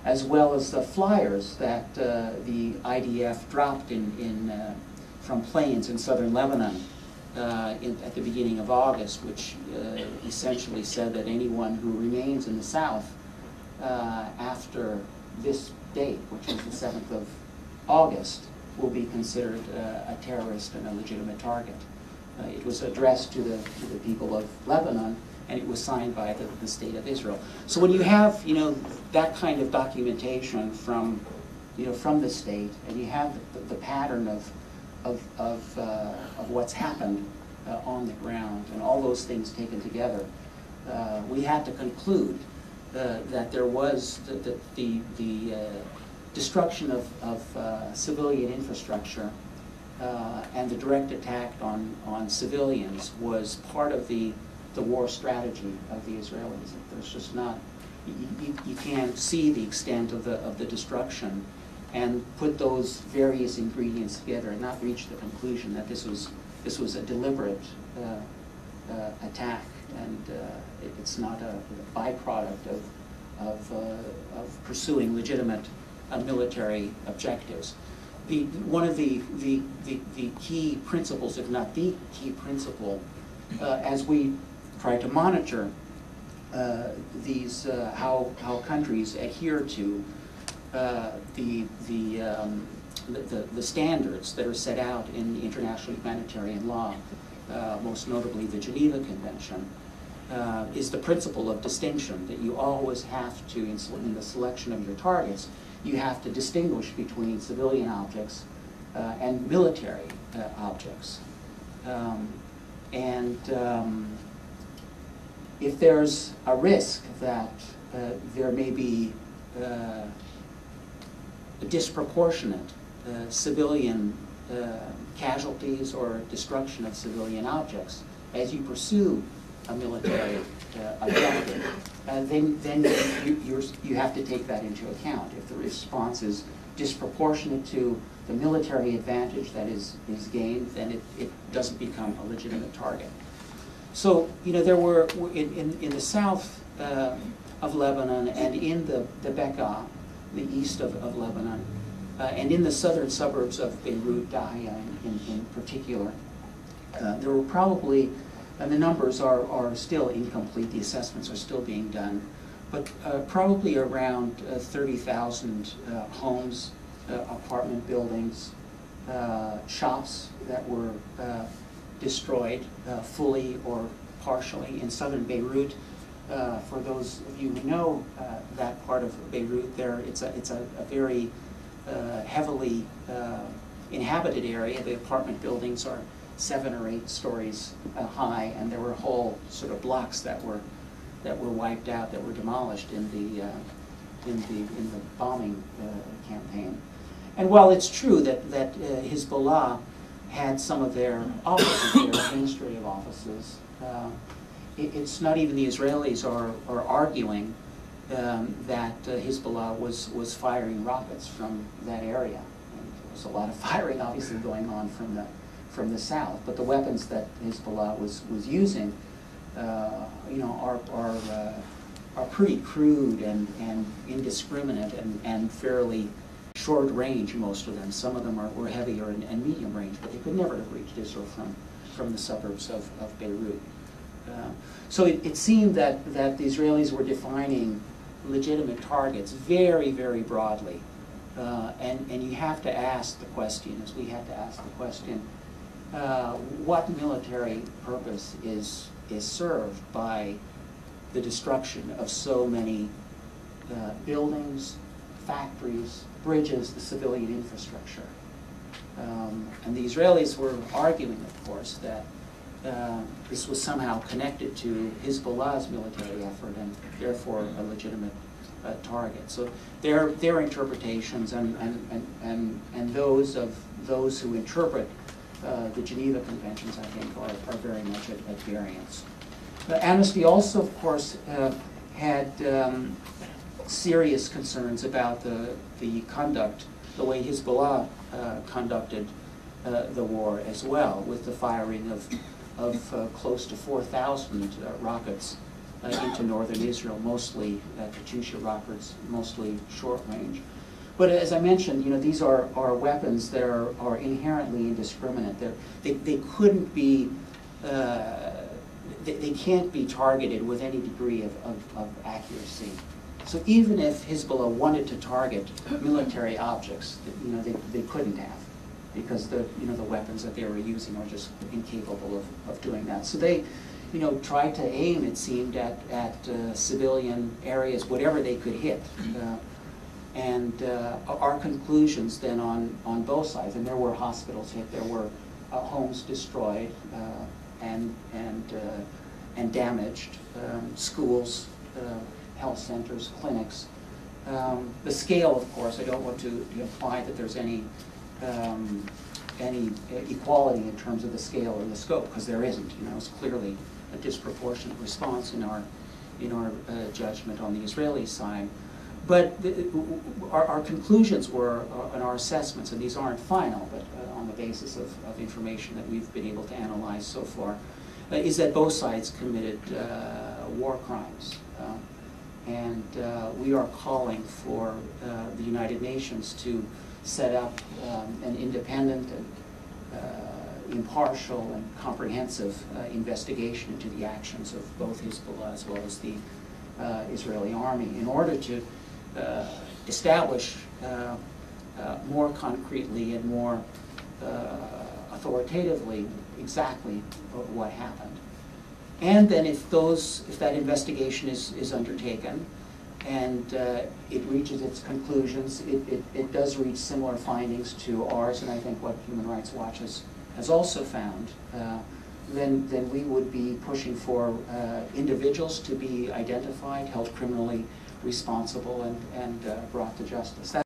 as well as the flyers that the IDF dropped from planes in southern Lebanon at the beginning of August, which essentially said that anyone who remains in the south after this date, which was the 7th of August, will be considered a terrorist and a legitimate target. It was addressed to the people of Lebanon, and it was signed by the State of Israel. So when you have, that kind of documentation from the state, and you have the pattern of what's happened on the ground, and all those things taken together, we had to conclude that there was the destruction of civilian infrastructure and the direct attack on civilians was part of the war strategy of the Israelis. There's just not, you can't see the extent of the destruction and put those various ingredients together and not reach the conclusion that this was a deliberate attack, and it's not a byproduct of pursuing legitimate military objectives. One of the key principles, if not the key principle, as we try to monitor these how countries adhere to the standards that are set out in international humanitarian law, most notably the Geneva Convention, is the principle of distinction, that you always have to, in the selection of your targets, you have to distinguish between civilian objects and military objects. If there's a risk that there may be a disproportionate civilian casualties or destruction of civilian objects as you pursue a military objective, then you have to take that into account. If the response is disproportionate to the military advantage that is gained, then it doesn't become a legitimate target. So, there were, in the south of Lebanon and in the Bekaa, the east of Lebanon, and in the southern suburbs of Beirut, Dahia in particular, there were probably, and the numbers are still incomplete, the assessments are still being done, but probably around 30,000 homes, apartment buildings, shops that were destroyed fully or partially in southern Beirut. For those of you who know that part of Beirut, it's a very heavily inhabited area. The apartment buildings are 7 or 8 stories high, and there were whole sort of blocks that were wiped out, that were demolished in the bombing campaign. And while it's true that Hezbollah had some of their offices, their administrative offices, it's not even the Israelis are arguing that Hezbollah was firing rockets from that area. And there was a lot of firing, obviously, going on from the south, but the weapons that Hezbollah was using, are pretty crude and indiscriminate and fairly short range, most of them. Some of them were heavier and medium range, but they could never have reached Israel from the suburbs of Beirut. So it seemed that the Israelis were defining legitimate targets very, very broadly. And you have to ask the question, as we had to ask the question, what military purpose is served by the destruction of so many buildings, factories, bridges, the civilian infrastructure? And the Israelis were arguing, of course, that this was somehow connected to Hezbollah's military effort and therefore a legitimate target. So their interpretations and those of those who interpret the Geneva Conventions, I think, are very much at variance. Amnesty also, of course, had serious concerns about the conduct, the way Hezbollah conducted the war as well, with the firing of close to 4,000 rockets into northern Israel, mostly Katyusha rockets, mostly short range. But as I mentioned, these are weapons that are inherently indiscriminate. They couldn't be, they can't be targeted with any degree of accuracy. So even if Hezbollah wanted to target military objects, they couldn't have, because the weapons that they were using are just incapable of doing that. So they, tried to aim, it seemed, at civilian areas, whatever they could hit. And our conclusions then on both sides, and there were hospitals hit, there were homes destroyed and damaged, schools, health centers, clinics. The scale, of course, I don't want to imply that there's any equality in terms of the scale or the scope, because there isn't. It's clearly a disproportionate response in our judgment on the Israeli side. But our conclusions were, and our assessments, and these aren't final, but on the basis of information that we've been able to analyze so far, is that both sides committed war crimes. And we are calling for the United Nations to set up an independent and impartial and comprehensive investigation into the actions of both Hezbollah as well as the Israeli army in order to establish more concretely and more authoritatively exactly what happened. And then if that investigation is undertaken and it reaches its conclusions, it does reach similar findings to ours, and I think what Human Rights Watch has also found, then we would be pushing for individuals to be identified, held criminally responsible, and brought to justice.